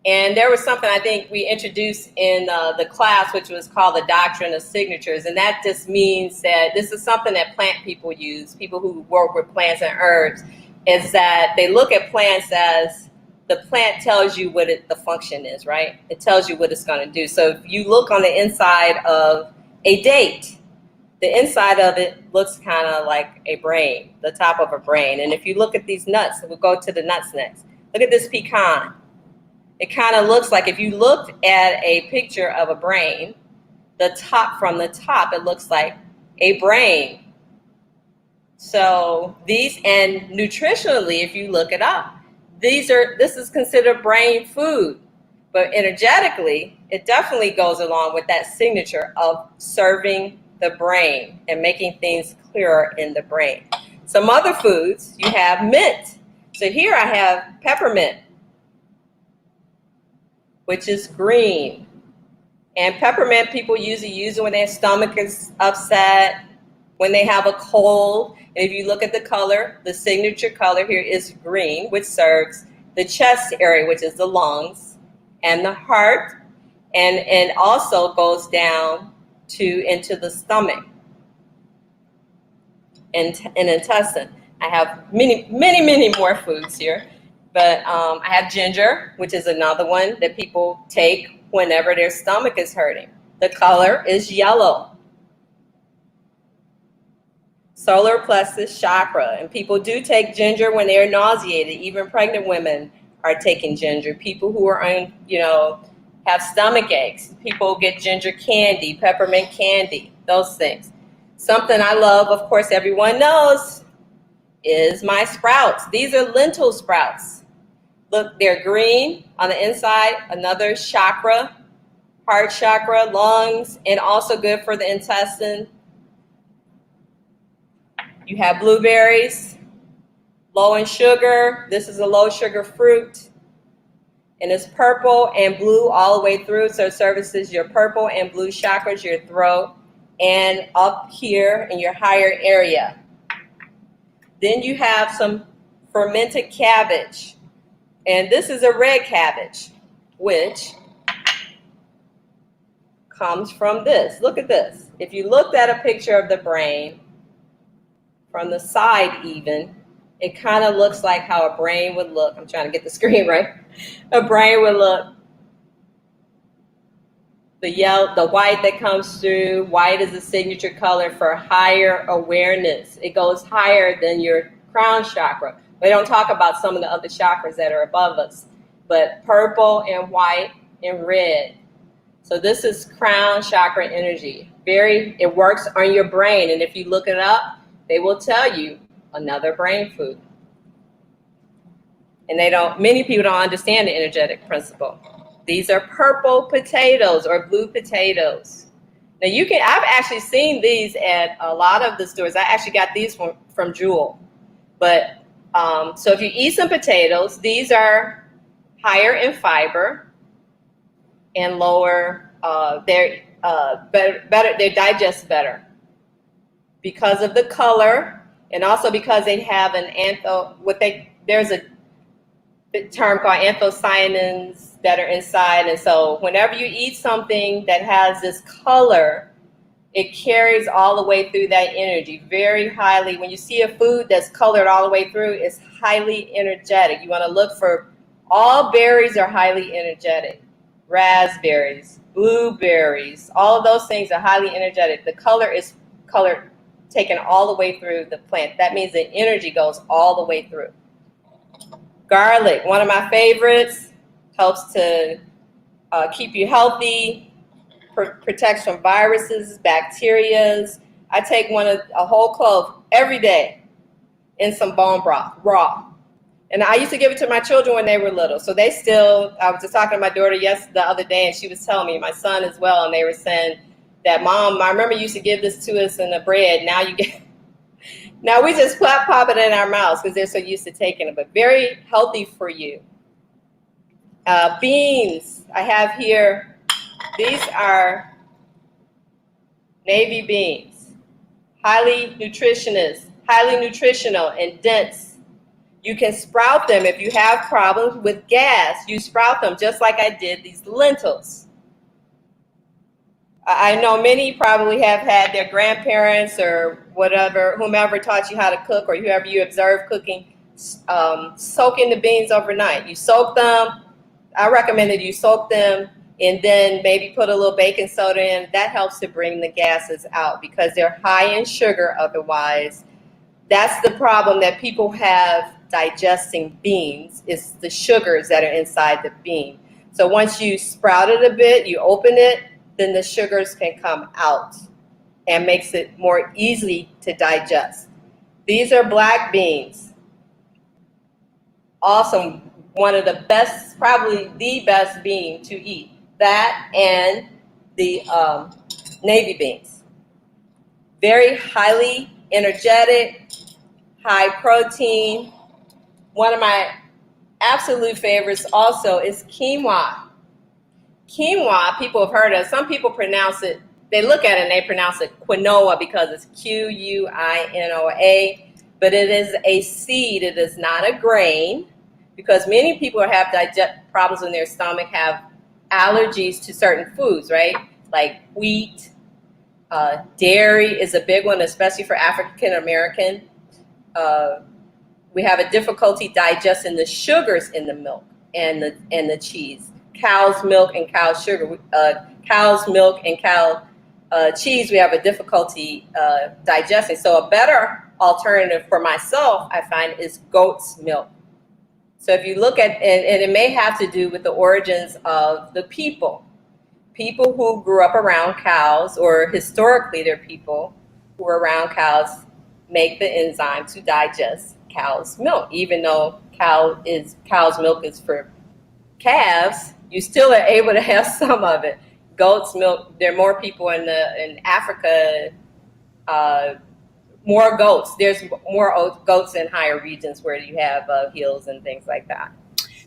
And there was something I think we introduced in the class, which was called the doctrine of signatures. And that just means that this is something that plant people use, people who work with plants and herbs, is that they look at plants as the plant tells you what the function is, right? It tells you what it's going to do. So if you look on the inside of a date, the inside of it looks kind of like a brain, the top of a brain. And if you look at these nuts, we'll go to the nuts next. Look at this pecan. It kind of looks like, if you looked at a picture of a brain, from the top, it looks like a brain. So these, and nutritionally, if you look it up, this is considered brain food. But energetically, it definitely goes along with that signature of serving the brain and making things clearer in the brain. Some other foods, you have mint. So here I have peppermint, which is green. And peppermint, people usually use it when their stomach is upset, when they have a cold. And if you look at the color, the signature color here is green, which serves the chest area, which is the lungs, and the heart, and also goes down into the stomach and intestine. I have many more foods here, but I have ginger, which is another one that people take whenever their stomach is hurting. The color is yellow. Solar plexus chakra, and people do take ginger when they're nauseated. Even pregnant women are taking ginger. People who are on, have stomach aches, people get ginger candy, peppermint candy, those things. Something I love, of course, everyone knows, is my sprouts. These are lentil sprouts. Look, they're green on the inside, another chakra, heart chakra, lungs, and also good for the intestine. You have blueberries, low in sugar. This is a low sugar fruit. And it's purple and blue all the way through. So it services your purple and blue chakras, your throat, and up here in your higher area. Then you have some fermented cabbage. And this is a red cabbage, which comes from this. Look at this. If you looked at a picture of the brain, from the side even, it kind of looks like how a brain would look. I'm trying to get the screen right. A brain would look The yellow, the white that comes through, white is a signature color for higher awareness. It goes higher than your crown chakra. We don't talk about some of the other chakras that are above us, but purple and white and red. So this is crown chakra energy. It works on your brain, and if you look it up, they will tell you another brain food. And many people don't understand the energetic principle. These are purple potatoes or blue potatoes. Now I've actually seen these at a lot of the stores. I actually got these from Jewel. But so if you eat some potatoes, these are higher in fiber and lower. They're better. They digest better because of the color, and also because they have there's a term called anthocyanins that are inside. And so whenever you eat something that has this color, it carries all the way through that energy very highly. When you see a food that's colored all the way through, it's highly energetic. You want to look for, all berries are highly energetic. Raspberries, blueberries, all of those things are highly energetic. The color is taken all the way through the plant. That means the energy goes all the way through. Garlic, one of my favorites, helps to keep you healthy, protects from viruses, bacteria. I take a whole clove every day in some bone broth, raw. And I used to give it to my children when they were little. So I was just talking to my daughter the other day, and she was telling me, my son as well, and they were saying that, Mom, I remember you used to give this to us in the bread. Now we just pop it in our mouths because they're so used to taking it, but very healthy for you. Beans, I have here, these are navy beans, highly nutritional and dense. You can sprout them if you have problems with gas. You sprout them just like I did these lentils. I know many probably have had their grandparents or whomever taught you how to cook, or whoever you observed cooking, soaking the beans overnight. You soak them. I recommend that you soak them and then maybe put a little baking soda in. That helps to bring the gases out because they're high in sugar otherwise. That's the problem that people have digesting beans, is the sugars that are inside the bean. So once you sprout it a bit, you open it, then the sugars can come out and makes it more easy to digest. These are black beans. Awesome. One of the best, probably the best bean to eat. That and the navy beans. Very highly energetic, high protein. One of my absolute favorites also is quinoa. Quinoa, people have heard of. Some people pronounce it, they look at it and they pronounce it quinoa because it's Quinoa, but it is a seed. It is not a grain, because many people have problems in their stomach, have allergies to certain foods, right? Like wheat, dairy is a big one, especially for African American. We have a difficulty digesting the sugars in the milk and the cheese. Cow's milk and cow's sugar, cow's milk and cow cheese, we have a difficulty digesting. So a better alternative for myself, I find, is goat's milk. So if you look at, and it may have to do with the origins of the people who grew up around cows, or historically they're people who were around cows, make the enzyme to digest cow's milk. Even though cow's milk is for calves, you still are able to have some of it. Goat's milk, there are more people in Africa, more goats. There's more goats in higher regions where you have hills and things like that.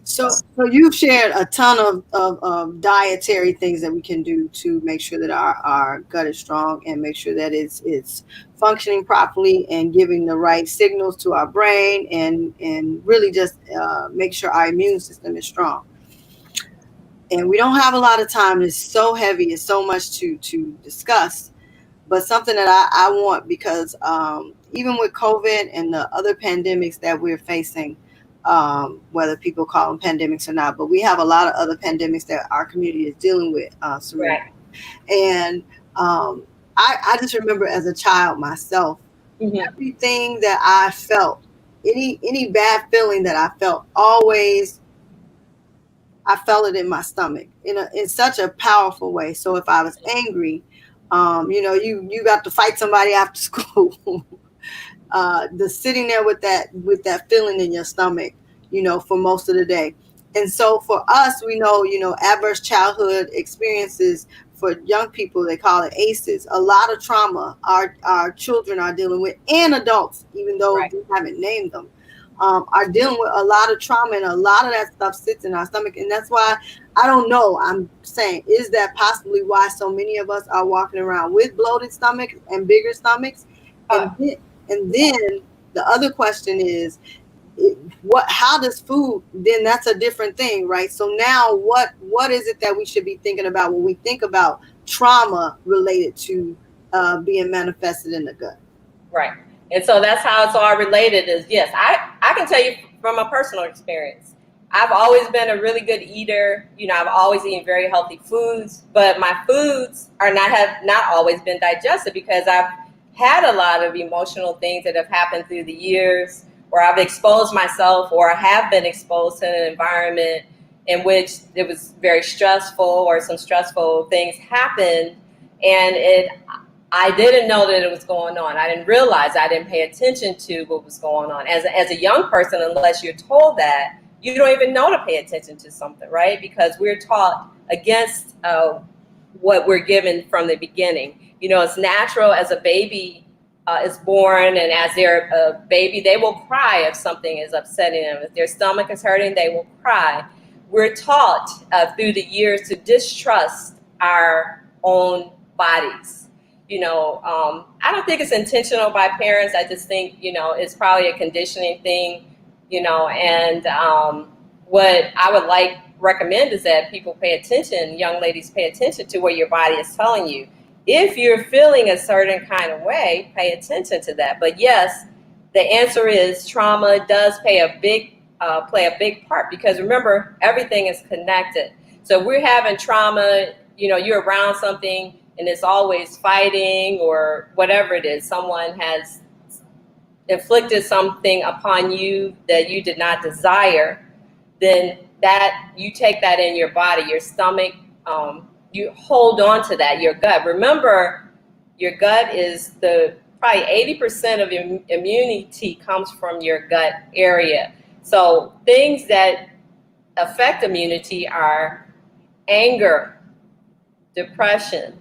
So you've shared a ton of dietary things that we can do to make sure that our gut is strong and make sure that it's functioning properly and giving the right signals to our brain and really just make sure our immune system is strong. And we don't have a lot of time. It's so heavy. It's so much to discuss. But something that I want, because even with COVID and the other pandemics that we're facing, whether people call them pandemics or not, but we have a lot of other pandemics that our community is dealing with. Right. And I just remember as a child myself, Mm-hmm. everything that I felt, any bad feeling that I felt, always I felt it in my stomach in such a powerful way. So if I was angry, you got to fight somebody after school. The sitting there with that feeling in your stomach, for most of the day. And so for us, we know, adverse childhood experiences for young people, they call it ACEs. A lot of trauma our children are dealing with, and adults, even though Right. we haven't named them, are dealing with a lot of trauma, and a lot of that stuff sits in our stomach. And that's why I don't know. I'm saying, is that possibly why so many of us are walking around with bloated stomachs and bigger stomachs? And Uh, then the other question is, how does food, then that's a different thing, right? So now what is it that we should be thinking about when we think about trauma related to being manifested in the gut? right. And so that's how it's all related. Is yes, I can tell you from a personal experience. I've always been a really good eater. I've always eaten very healthy foods, but my foods have not always been digested because I've had a lot of emotional things that have happened through the years, or I've exposed myself, or I have been exposed to an environment in which it was very stressful, or some stressful things happened, and I didn't know that it was going on. I didn't realize, I didn't pay attention to what was going on. As a young person, unless you're told that, you don't even know to pay attention to something, right? Because we're taught against what we're given from the beginning. It's natural as a baby is born, and as they're a baby, they will cry if something is upsetting them. If their stomach is hurting, they will cry. We're taught through the years to distrust our own bodies. I don't think it's intentional by parents. I just think, it's probably a conditioning thing, and what I would recommend is that people pay attention, young ladies pay attention to what your body is telling you. If you're feeling a certain kind of way, pay attention to that. But yes, the answer is trauma does play a big part, because remember, everything is connected. So if we're having trauma, you're around something and it's always fighting or whatever it is, someone has inflicted something upon you that you did not desire, then that you take that in your body, your stomach, you hold on to that, your gut. Remember, your gut is probably 80% of your immunity comes from your gut area. So things that affect immunity are anger, depression,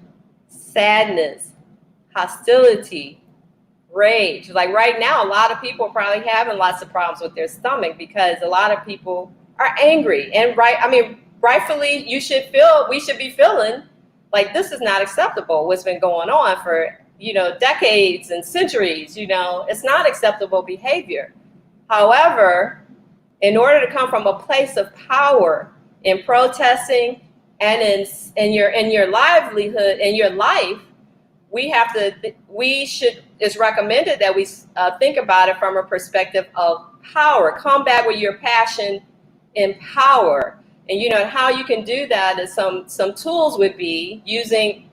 sadness, hostility, rage. Like right now, a lot of people are probably having lots of problems with their stomach because a lot of people are angry. And rightfully, we should be feeling like this is not acceptable. What's been going on for, decades and centuries, it's not acceptable behavior. However, in order to come from a place of power in protesting and in your livelihood, in your life, it's recommended that we think about it from a perspective of power. Come back with your passion and power. And how you can do that is some tools would be using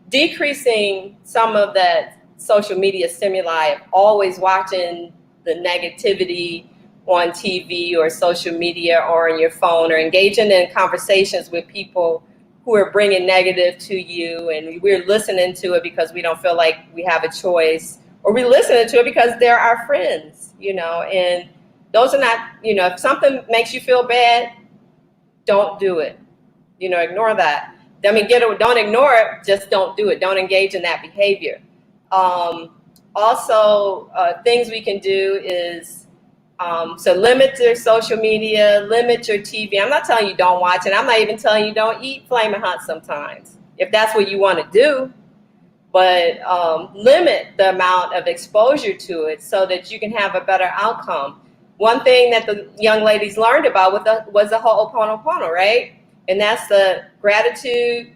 decreasing some of that social media stimuli of always watching the negativity on TV or social media or on your phone, or engaging in conversations with people who are bringing negative to you, and we're listening to it because we don't feel like we have a choice, or we're listening to it because they're our friends, and those are not, if something makes you feel bad, don't do it, ignore that. Don't ignore it, just don't do it. Don't engage in that behavior. Also, things we can do is, so limit your social media, limit your TV. I'm not telling you don't watch it. I'm not even telling you don't eat Flamin' Hot sometimes, if that's what you want to do. But limit the amount of exposure to it so that you can have a better outcome. One thing that the young ladies learned about was the Ho'oponopono, right? And that's the gratitude,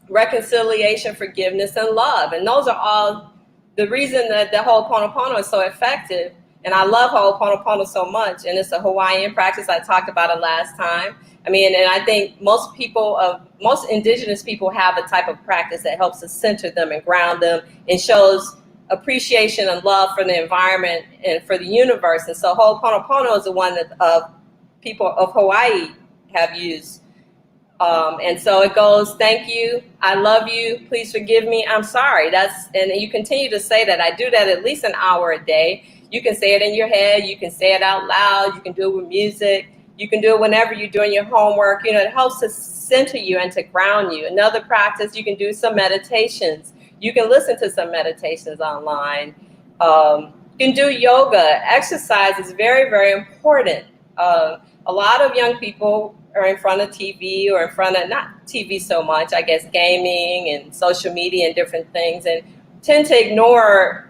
reconciliation, forgiveness, and love. And those are all the reason that the Ho'oponopono is so effective And I love Ho'oponopono so much, and it's a Hawaiian practice. I talked about it last time. I mean, and I think most indigenous people have a type of practice that helps to center them and ground them and shows appreciation and love for the environment and for the universe. And so Ho'oponopono is the one that people of Hawaii have used. And so it goes, thank you, I love you, please forgive me, I'm sorry. And you continue to say that. I do that at least an hour a day. You can say it in your head, you can say it out loud, you can do it with music, you can do it whenever you're doing your homework. You know, it helps to center you and to ground you. Another practice, you can do some meditations. You can listen to some meditations online. You can do yoga. Exercise is very, very important. A lot of young people are in front of TV or in front of, not TV so much, I guess, gaming and social media and different things, and tend to ignore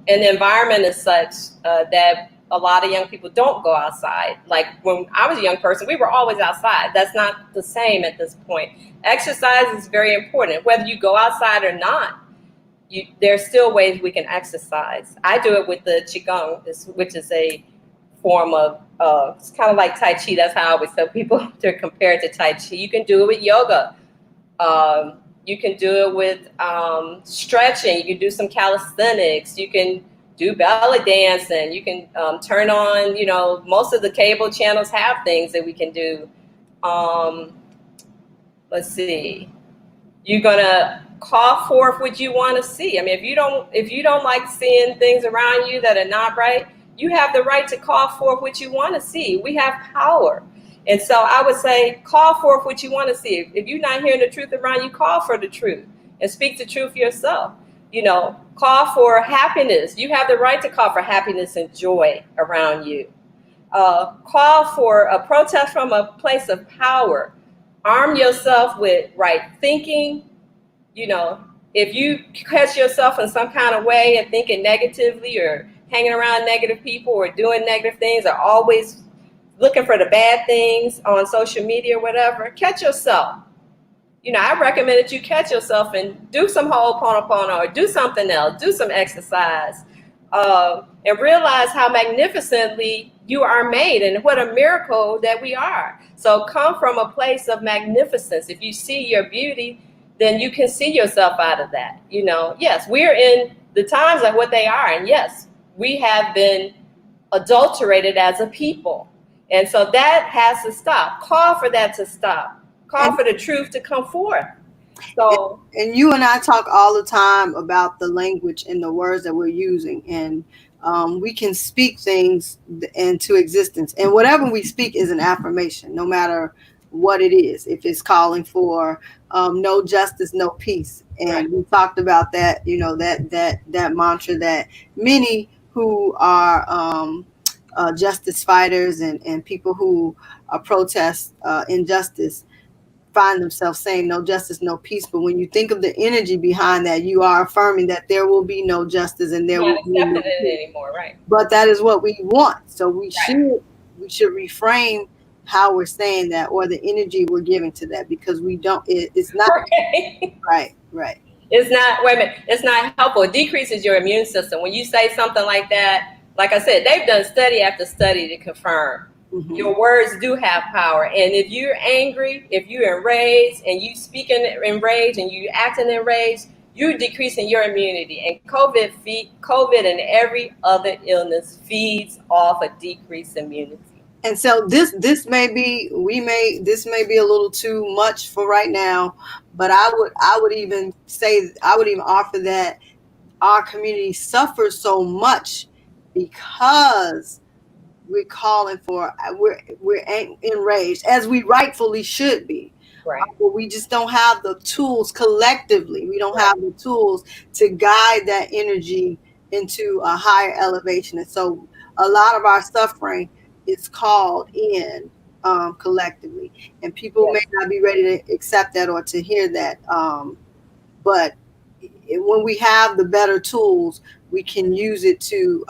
an environment as such that a lot of young people don't go outside. Like when I was a young person, we were always outside. That's not the same at this point. Exercise is very important. Whether you go outside or not, there's still ways we can exercise. I do it with the Qigong, which is a form of, it's kind of like Tai Chi. That's how I always tell people to compare it to Tai Chi. You can do it with yoga. You can do it with stretching. You can do some calisthenics. You can do belly dancing. You can turn on, most of the cable channels have things that we can do. Let's see. You're gonna call forth what you want to see. I mean, if you don't like seeing things around you that are not right, you have the right to call forth what you want to see. We have power. And so I would say, call forth what you want to see. If you're not hearing the truth around you, call for the truth and speak the truth yourself. Call for happiness. You have the right to call for happiness and joy around you. Call for a protest from a place of power. Arm yourself with right thinking. If you catch yourself in some kind of way and thinking negatively or hanging around negative people or doing negative things or always looking for the bad things on social media or whatever, catch yourself. I recommend that you catch yourself and do some Ho'oponopono or do something else, do some exercise, and realize how magnificently you are made and what a miracle that we are. So come from a place of magnificence. If you see your beauty, then you can see yourself out of that. Yes, we're in the times of what they are. And yes, we have been adulterated as a people. And so that has to stop. Call for that to stop. Call for the truth to come forth. So, and you and I talk all the time about the language and the words that we're using, and we can speak things into existence. And whatever we speak is an affirmation, no matter what it is. If it's calling for no justice, no peace, and right. We talked about that. That mantra that many who are justice fighters and people who protest injustice find themselves saying no justice, no peace. But when you think of the energy behind that, you are affirming that there will be no justice and there will be no peace anymore, right? But that is what we want. So we should reframe how we're saying that or the energy we're giving to that, because we don't. It's not right. It's not. Wait a minute. It's not helpful. It decreases your immune system when you say something like that. Like I said, they've done study after study to confirm. Mm-hmm. Your words do have power. And if you're angry, if you're enraged and you speak in rage and you acting in rage, you're decreasing your immunity. And COVID and every other illness feeds off a decreased immunity. And so this may be a little too much for right now, but I would even offer that our community suffers so much because we're calling for, we're enraged, as we rightfully should be. Right. But we just don't have the tools collectively. We don't have the tools to guide that energy into a higher elevation. And so a lot of our suffering is called in collectively. And people may not be ready to accept that or to hear that. But when we have the better tools, we can use it to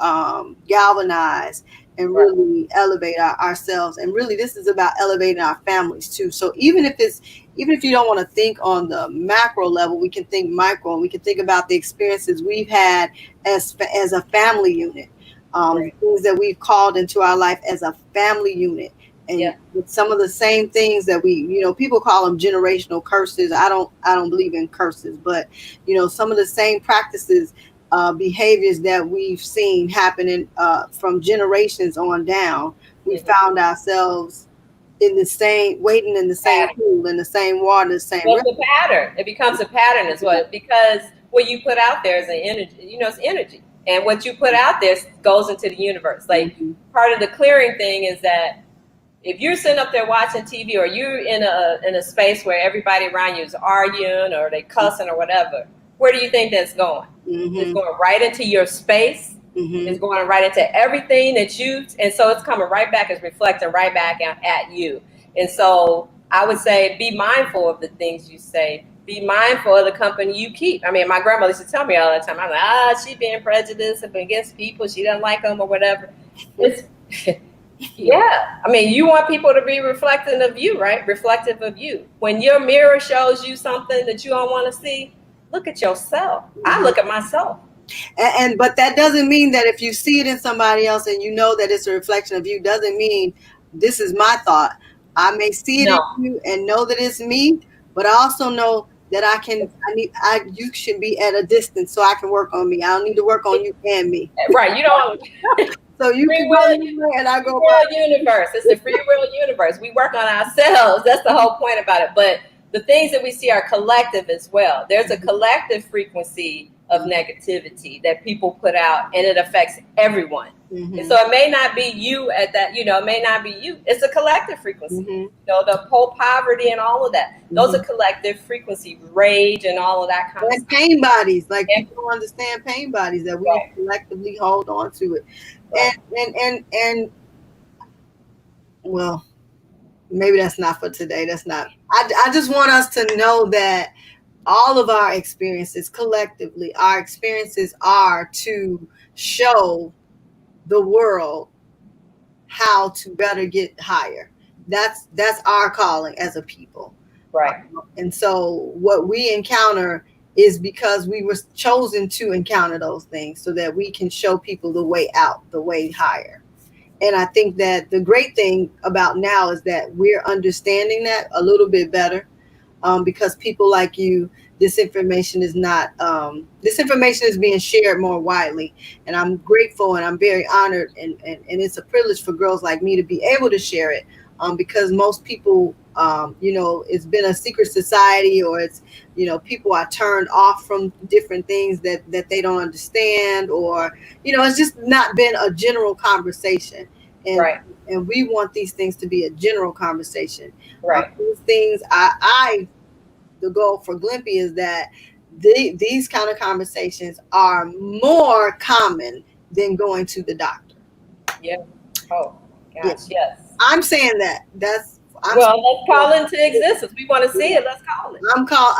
galvanize and really elevate ourselves. And really, this is about elevating our families too. So even if you don't want to think on the macro level, we can think micro, and we can think about the experiences we've had as a family unit. the things that we've called into our life as a family unit. And Yeah. with some of the same things that we, people call them generational curses. I don't believe in curses, but some of the same practices, behaviors that we've seen happening from generations on down. We found ourselves in the same, waiting in the same Pattern. pool, in the same water, the same Well, river. the pattern. It becomes a pattern as well because what you put out there is an energy. It's energy, and what you put out there goes into the universe. Like Mhm. part of the clearing thing is that if you're sitting up there watching TV or you're in a space where everybody around you is arguing or they cussing or whatever, where do you think that's going? It's Mhm. going right into your space. It's Mhm. going right into everything that you, and so it's coming right back. It's reflecting right back at you. And so I would say, be mindful of the things you say. Be mindful of the company you keep. I mean, my grandmother used to tell me all the time. I'm like, she being prejudiced against people. She doesn't like them or whatever. It's yeah. I mean, you want people to be reflective of you, right? Reflective of you. When your mirror shows you something that you don't want to see, look at yourself. I Mhm. look at myself. And but that doesn't mean that if you see it in somebody else and you know that it's a reflection of you, doesn't mean this is my thought. I may see it No. in you and know that it's me, but I also know that you should be at a distance so I can work on me. I don't need to work on you and me. Right. You don't. So you Free can go will, this way and I free go will by. universe. It's a free will universe. We work on ourselves. That's the whole point about it. But the things that we see are collective as well. There's a collective frequency of negativity that people put out, and it affects everyone. And Mm-hmm. so it may not be you at that. It may not be you. It's a collective frequency. Mm-hmm. The whole poverty and all of that. Those Mm-hmm. are collective frequency, rage and all of that kind of And stuff. pain bodies, like And, people don't understand pain bodies that we right, collectively hold on to it. right. And well, maybe that's not for today. That's not. I just want us to know that all of our experiences collectively, our experiences are to show the world how to better get higher. That's our calling as a people. Right. And so what we encounter is because we were chosen to encounter those things so that we can show people the way out, the way higher. And I think that the great thing about now is that we're understanding that a little bit better, because people like you, this information is being shared more widely. And I'm grateful and I'm very honored, and it's a privilege for girls like me to be able to share it, because most people, it's been a secret society, or it's, people are turned off from different things that they don't understand, or, it's just not been a general conversation. And Right. and we want these things to be a general conversation. Right. These things, the goal for GLMPI is that these kind of conversations are more common than going to the doctor. Yeah. Oh Yeah, gosh, yes. I'm saying that. I'm Well, let's call it into existence. We want to see it. Let's call it. I'm call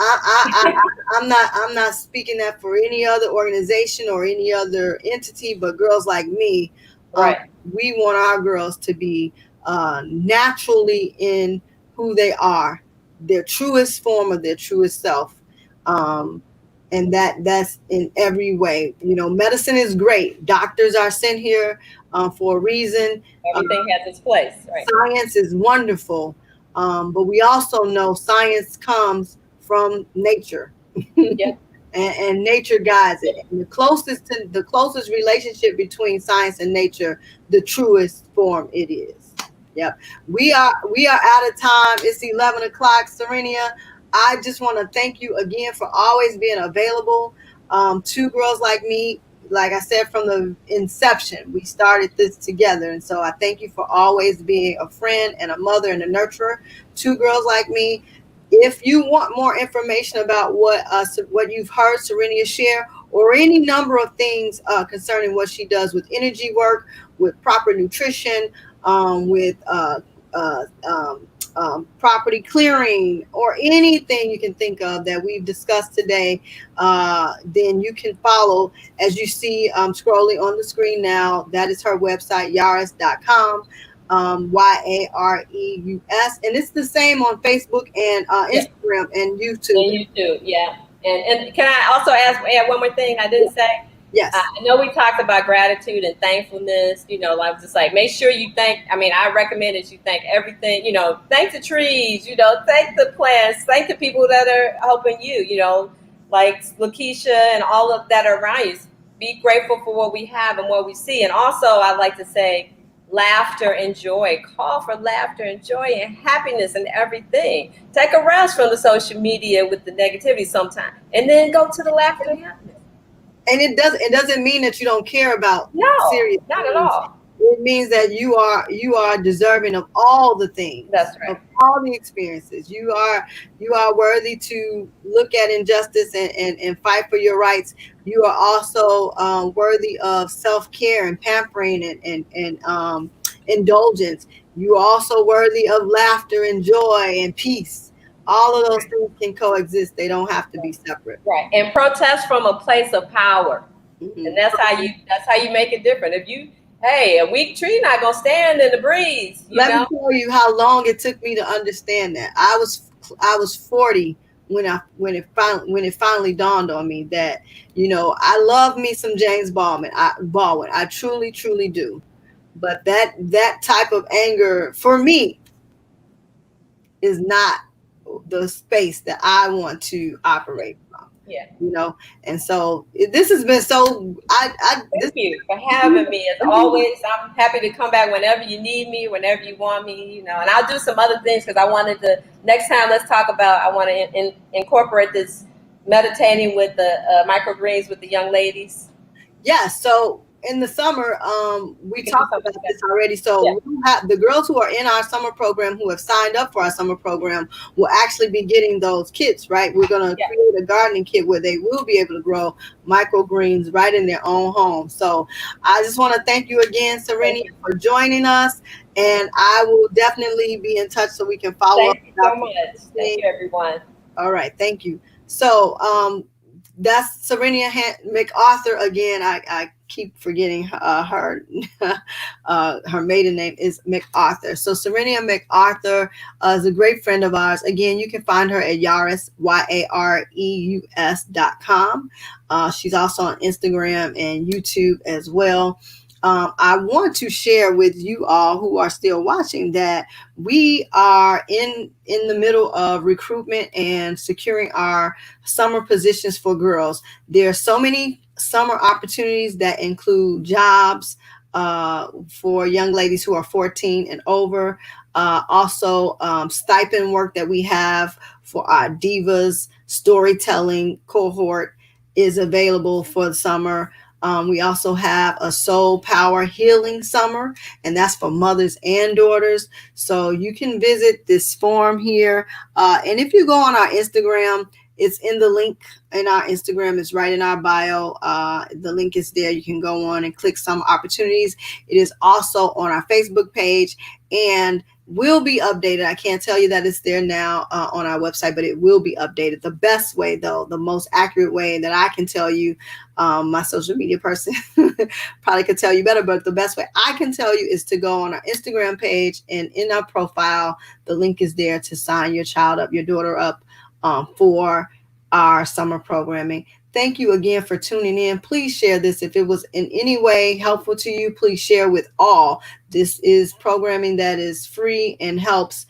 I'm not speaking that for any other organization or any other entity, but girls like me, um, Right. we want our girls to be naturally in who they are, their truest form of their truest self, um, and that's in every way. Medicine is great. Doctors are sent here for a reason. Uh, Everything has its place. Right. Science is wonderful, but we also know science comes from nature, Yeah. and nature guides it. And the closest relationship between science and nature, the truest form it is. Yep. We are out of time. It's 11 o'clock, Syrennia. I just want to thank you again for always being available. Two girls like me, like I said from the inception, we started this together. And so I thank you for always being a friend and a mother and a nurturer. Two girls like me. If you want more information about what you've heard Syrennia share, or any number of things concerning what she does with energy work, with proper nutrition, with property clearing, or anything you can think of that we've discussed today, then you can follow, as you see scrolling on the screen now. That is her website, yareus.com. Yareus, and it's the same on Facebook and Yeah. Instagram and YouTube. And you too. Yeah. And can I also add one more thing I didn't say? Yes. I know we talked about gratitude and thankfulness. I'm just like, make sure you thank. I mean, I recommend that you thank everything. Thank the trees. Thank the plants. Thank the people that are helping you. Like Lakeisha and all of that are around you. Be grateful for what we have and what we see. And also, I like to say, laughter and joy. Call for laughter and joy and happiness and everything. Take a rest from the social media with the negativity sometime, and then go to the laughter and happiness. And it doesn't mean that you don't care about No, serious not at things. all. It means that you are deserving of all the things, That's of right. all the experiences. You are worthy to look at injustice and fight for your rights. You are also worthy of self-care and pampering and indulgence. You are also worthy of laughter and joy and peace. All of those things can coexist. They don't have to be separate. Right. And protest from a place of power. And Mhm. that's how you make it different. If you hey, a weak tree not gonna stand in the breeze, Let me tell you how long it took me to understand that. I was 40 when it finally dawned on me that I love me some James Baldwin. I truly do. But that type of anger for me is not the space that I want to Yeah. operate from. Yeah. You know, and so this has been so. I this Thank you for having me. As always, I'm happy to come back whenever you need me, whenever you want me, and I'll do some other things because I wanted to, next time let's talk about, I want to incorporate this meditating with the microgreens with the young ladies. Yes. So in the summer, we We can do talked something about like this that. already. Yeah. So we have the girls who are in our summer program who have signed up for our summer program will actually be getting those kits, right? We're going to Yeah. create a gardening kit where they will be able to grow microgreens right in their own home. So I just want to thank you again, Thank Syrennia, you. for joining us. And I will definitely be in touch so we can follow up Thank you about so the much. Thank thing. you, everyone. All right, thank you. So that's Syrennia McArthur again. I keep forgetting her her maiden name is McArthur. So Syrennia McArthur is a great friend of ours. Again, you can find her at Yareus Yareus.com. She's also on Instagram and YouTube as well. I want to share with you all who are still watching that we are in the middle of recruitment and securing our summer positions for girls. There are so many summer opportunities that include jobs for young ladies who are 14 and over. Also, stipend work that we have for our divas storytelling cohort is available for the summer. We also have a soul power healing summer, and that's for mothers and daughters. So you can visit this form here. And if you go on our Instagram, it's in the link in our Instagram. It's right in our bio. The link is there. You can go on and click some opportunities. It is also on our Facebook page and will be updated. I can't tell you that it's there now on our website, but it will be updated. The best way, though, the most accurate way that I can tell you, my social media person probably could tell you better, but the best way I can tell you is to go on our Instagram page, and in our profile, the link is there to sign your child up, your daughter up for our summer programming. Thank you again for tuning in. Please share this. If it was in any way helpful to you, please share with all. This is programming that is free and helps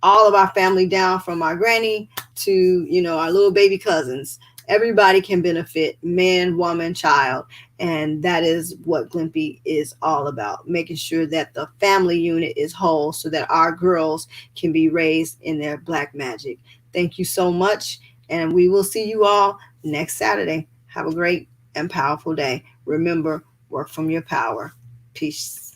all of our family down from our granny to, our little baby cousins. Everybody can benefit, man, woman, child. And that is what GLMPI is all about, making sure that the family unit is whole so that our girls can be raised in their black magic. Thank you so much. And we will see you all next Saturday. Have a great and powerful day. Remember, work from your power. Peace.